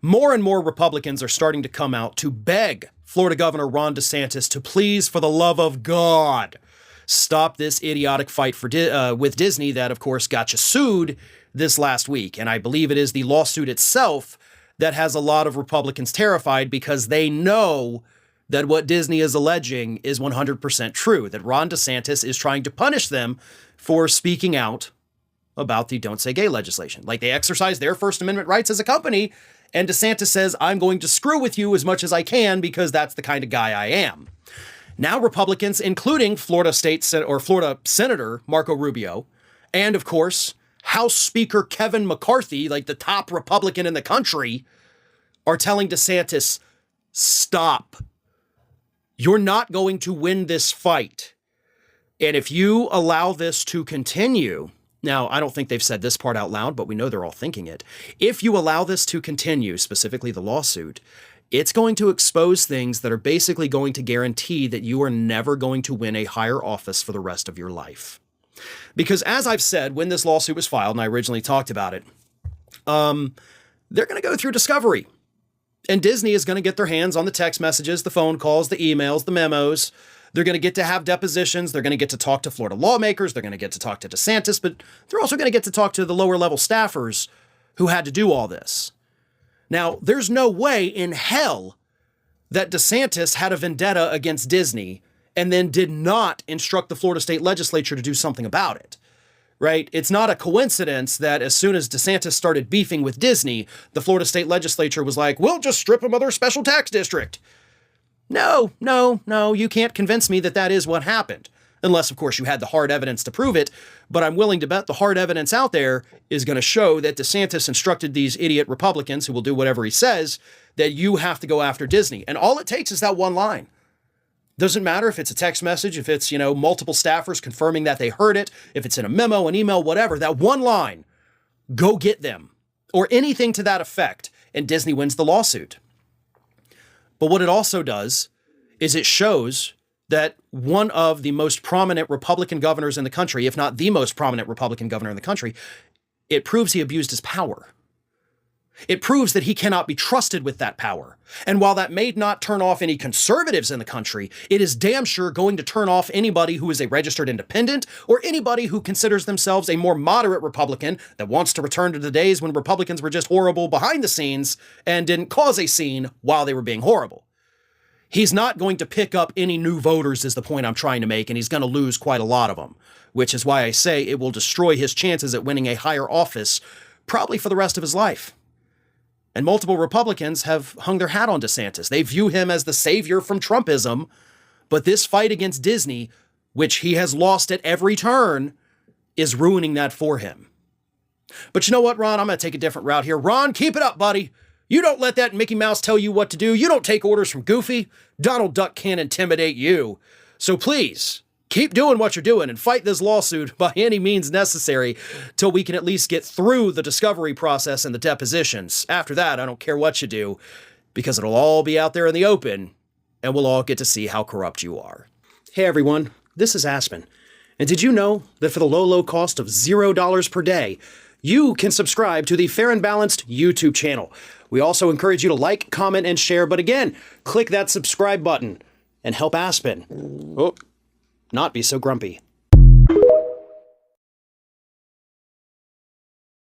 more and more Republicans are starting to come out to beg Florida Governor Ron DeSantis to please, for the love of God, stop this idiotic fight with Disney that, of course, got you sued this last week. And I believe it is the lawsuit itself that has a lot of Republicans terrified, because they know that what Disney is alleging is 100% true, that Ron DeSantis is trying to punish them for speaking out about the Don't Say Gay legislation. Like, they exercise their First Amendment rights as a company, and DeSantis says, I'm going to screw with you as much as I can because that's the kind of guy I am. Now Republicans, including Florida Senator Marco Rubio, and of course, House Speaker Kevin McCarthy, like the top Republican in the country, are telling DeSantis, stop. You're not going to win this fight. And if you allow this to continue, now, I don't think they've said this part out loud, but we know they're all thinking it. If you allow this to continue, specifically the lawsuit, it's going to expose things that are basically going to guarantee that you are never going to win a higher office for the rest of your life. Because as I've said, when this lawsuit was filed, and I originally talked about it, they're going to go through discovery. And Disney is going to get their hands on the text messages, the phone calls, the emails, the memos. They're going to get to have depositions. They're going to get to talk to Florida lawmakers. They're going to get to talk to DeSantis, but they're also going to get to talk to the lower level staffers who had to do all this. Now, there's no way in hell that DeSantis had a vendetta against Disney and then did not instruct the Florida state legislature to do something about it, right? It's not a coincidence that as soon as DeSantis started beefing with Disney, the Florida state legislature was like, we'll just strip him of their special tax district. No, you can't convince me that that is what happened. Unless, of course, you had the hard evidence to prove it. But I'm willing to bet the hard evidence out there is going to show that DeSantis instructed these idiot Republicans, who will do whatever he says, that you have to go after Disney. And all it takes is that one line. Doesn't matter if it's a text message, if it's, multiple staffers confirming that they heard it, if it's in a memo, an email, whatever, that one line, go get them, or anything to that effect, and Disney wins the lawsuit. But what it also does is it shows that one of the most prominent Republican governors in the country, if not the most prominent Republican governor in the country, it proves he abused his power. It proves that he cannot be trusted with that power. And while that may not turn off any conservatives in the country, it is damn sure going to turn off anybody who is a registered independent or anybody who considers themselves a more moderate Republican that wants to return to the days when Republicans were just horrible behind the scenes and didn't cause a scene while they were being horrible. He's not going to pick up any new voters is the point I'm trying to make, and he's going to lose quite a lot of them, which is why I say it will destroy his chances at winning a higher office probably for the rest of his life. And multiple Republicans have hung their hat on DeSantis. They view him as the savior from Trumpism, but this fight against Disney, which he has lost at every turn, is ruining that for him. But you know what, Ron? I'm going to take a different route here. Ron, keep it up, buddy. You don't let that Mickey Mouse tell you what to do. You don't take orders from Goofy. Donald Duck can't intimidate you. So please, keep doing what you're doing and fight this lawsuit by any means necessary till we can at least get through the discovery process and the depositions. After that, I don't care what you do, because it'll all be out there in the open, and we'll all get to see how corrupt you are. Hey everyone, this is Aspen. And did you know that for the low cost of $0 per day, you can subscribe to the Fair and Balanced YouTube channel? We also encourage you to like, comment, and share, but again, click that subscribe button and help Aspen not be so grumpy.